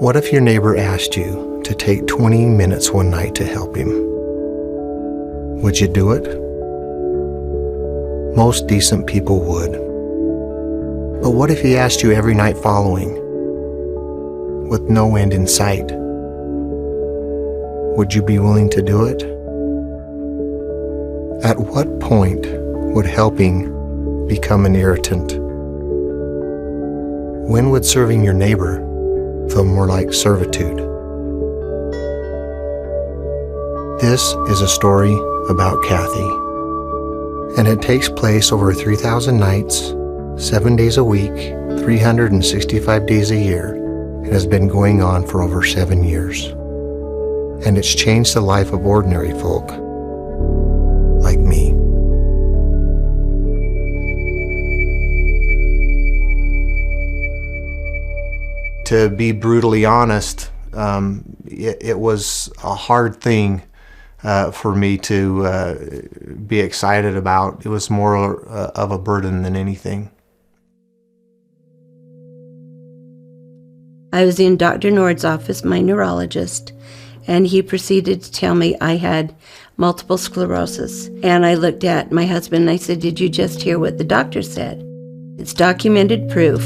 What if your neighbor asked you to take 20 minutes one night to help him? Would you do it? Most decent people would. But what if he asked you every night following, with no end in sight? Would you be willing to do it? At what point would helping become an irritant? When would serving your neighbor feel more like servitude? This is a story about Kathy, and it takes place over 3,000 nights, 7 days a week, 365 days a year. It has been going on for over 7 years, and it's changed the life of ordinary folk like me. To be brutally honest, it was a hard thing for me to be excited about. It was more of a burden than anything. I was in Dr. Nord's office, my neurologist, and he proceeded to tell me I had multiple sclerosis. And I looked at my husband and I said, "Did you just hear what the doctor said? It's documented proof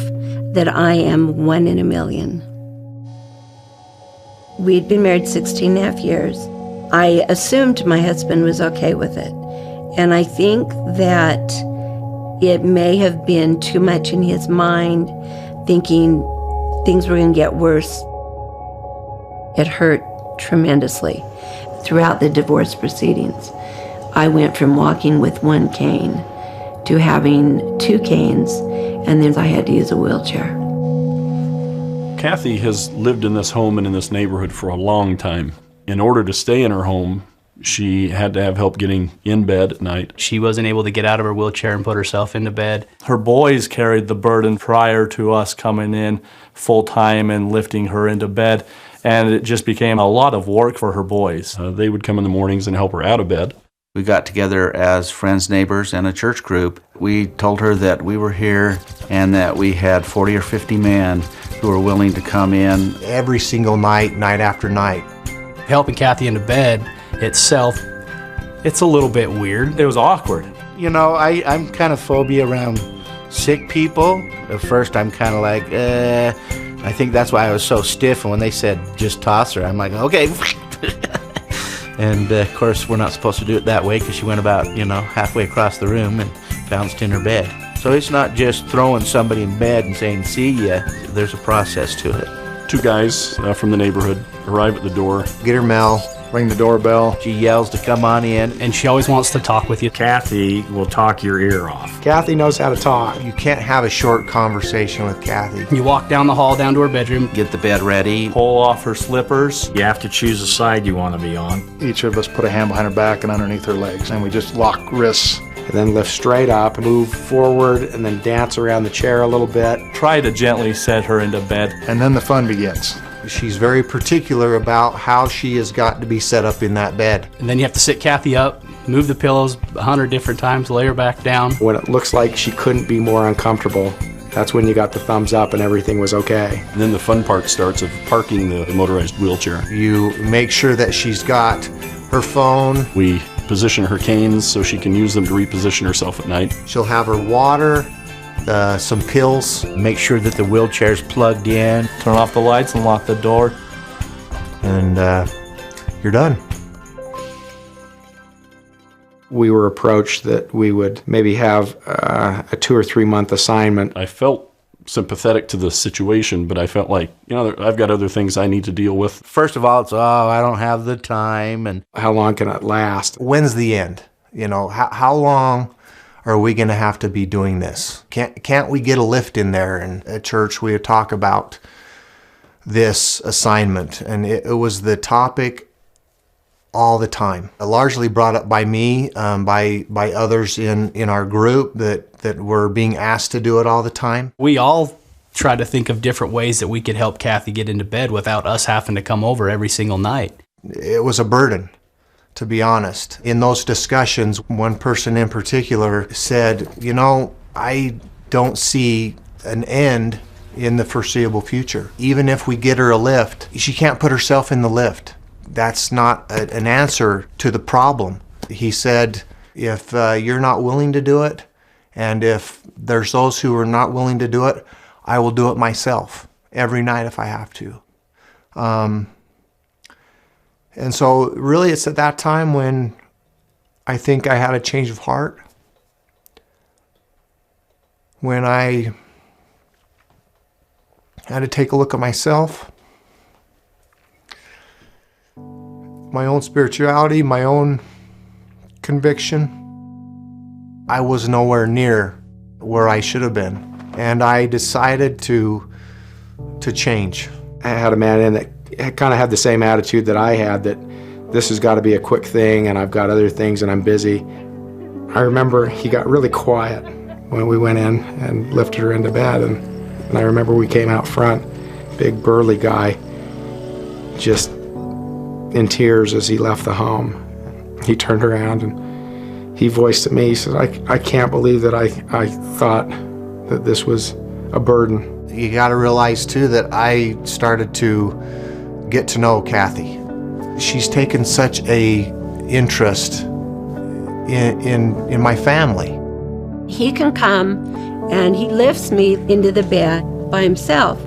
that I am 1 in a million." We'd been married 16 and a half years. I assumed my husband was okay with it. And I think that it may have been too much in his mind, thinking things were going to get worse. It hurt tremendously. Throughout the divorce proceedings, I went from walking with 1 cane to having 2 canes, and then I had to use a wheelchair. Kathy has lived in this home and in this neighborhood for a long time. In order to stay in her home, she had to have help getting in bed at night. She wasn't able to get out of her wheelchair and put herself into bed. Her boys carried the burden prior to us coming in full-time and lifting her into bed, and it just became a lot of work for her boys. They would come in the mornings and help her out of bed. We got together as friends, neighbors, and a church group. We told her that we were here and that we had 40 or 50 men who were willing to come in Every single night, night after night. Helping Kathy into bed itself, it's a little bit weird. It was awkward. You know, I'm kind of phobia around sick people. At first, I'm kind of like, I think that's why I was so stiff. And when they said, just toss her, I'm like, okay. And of course, we're not supposed to do it that way because she went about, halfway across the room and bounced in her bed. So it's not just throwing somebody in bed and saying, see ya. There's a process to it. 2 guys from the neighborhood arrive at the door. Get her mail, ring the doorbell. She yells to come on in. And she always wants to talk with you. Kathy will talk your ear off. Kathy knows how to talk. You can't have a short conversation with Kathy. You walk down the hall, down to her bedroom. get the bed ready. Pull off her slippers. You have to choose a side you want to be on. Each of us put a hand behind her back and underneath her legs, and we just lock wrists. And then lift straight up, move forward, and then dance around the chair a little bit. Try to gently set her into bed. And then the fun begins. She's very particular about how she has got to be set up in that bed. And then you have to sit Kathy up, move the pillows 100 different times, lay her back down. When it looks like she couldn't be more uncomfortable, that's when you got the thumbs up and everything was okay. And then the fun part starts of parking the motorized wheelchair. You make sure that she's got her phone. We position her canes so she can use them to reposition herself at night. She'll have her water, some pills. Make sure that the wheelchair's plugged in. Turn off the lights and lock the door. And you're done. We were approached that we would maybe have a 2 or 3 month assignment. I felt sympathetic to the situation, but I felt like, I've got other things I need to deal with. First of all, it's, I don't have the time. And How long can it last? When's the end? How long are we going to have to be doing this? Can't we get a lift in there? And at church, we would talk about this assignment, and it was the topic all the time. Largely brought up by me, by others in our group that were being asked to do it all the time. We all tried to think of different ways that we could help Kathy get into bed without us having to come over every single night. It was a burden, to be honest. In those discussions, one person in particular said, I don't see an end in the foreseeable future. Even if we get her a lift, she can't put herself in the lift. That's not an answer to the problem. He said, if you're not willing to do it, and if there's those who are not willing to do it, I will do it myself every night if I have to. And so really it's at that time when I think I had a change of heart, when I had to take a look at myself, my own spirituality, my own conviction. I was nowhere near where I should have been, and I decided to change. I had a man in that kind of had the same attitude that I had, that this has got to be a quick thing and I've got other things and I'm busy. I remember he got really quiet when we went in and lifted her into bed, and I remember we came out front, big burly guy, just in tears as he left the home. He turned around and he voiced to me, he said, I can't believe that I thought that this was a burden. You got to realize too that I started to get to know Kathy. She's taken such a interest in my family. He can come and he lifts me into the bed by himself.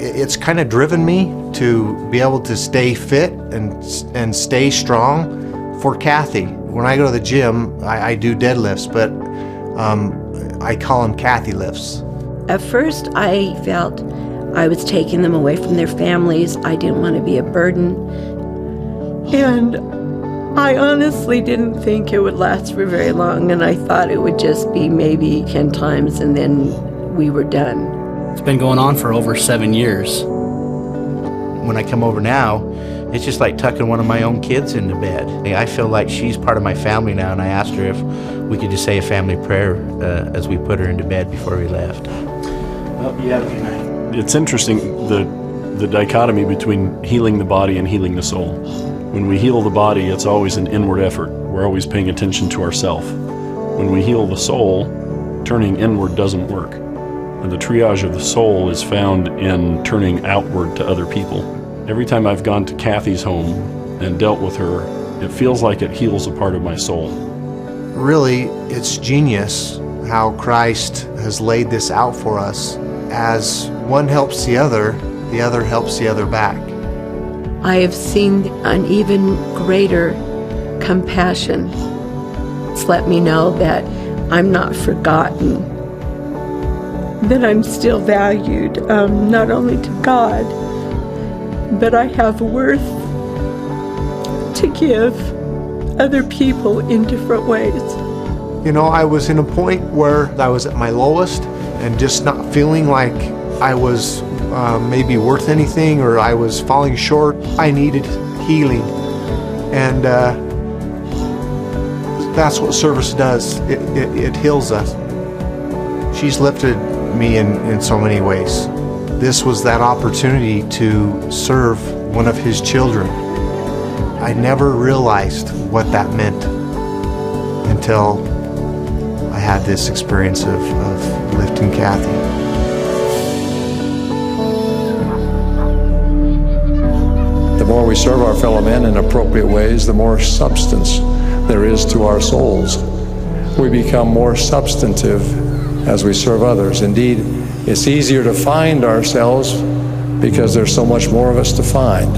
It's kind of driven me to be able to stay fit and stay strong for Kathy. When I go to the gym, I do deadlifts, but I call them Kathy lifts. At first, I felt I was taking them away from their families. I didn't want to be a burden. And I honestly didn't think it would last for very long, and I thought it would just be maybe 10 times and then we were done. It's been going on for over 7 years. When I come over now, it's just like tucking one of my own kids into bed. I feel like she's part of my family now, and I asked her if we could just say a family prayer as we put her into bed before we left. It's interesting, the dichotomy between healing the body and healing the soul. When we heal the body, it's always an inward effort. We're always paying attention to ourselves. When we heal the soul, turning inward doesn't work. And the triage of the soul is found in turning outward to other people. Every time I've gone to Kathy's home and dealt with her, it feels like it heals a part of my soul. Really, it's genius how Christ has laid this out for us. As one helps the other helps the other back. I have seen an even greater compassion. It's let me know that I'm not forgotten, that I'm still valued, not only to God, but I have worth to give other people in different ways. You know, I was in a point where I was at my lowest and just not feeling like I was maybe worth anything, or I was falling short. I needed healing, and that's what service does. It heals us. She's lifted me in so many ways. This was that opportunity to serve one of his children. I never realized what that meant until I had this experience of lifting Kathy. The more we serve our fellow men in appropriate ways, the more substance there is to our souls. We become more substantive as we serve others. Indeed, it's easier to find ourselves because there's so much more of us to find.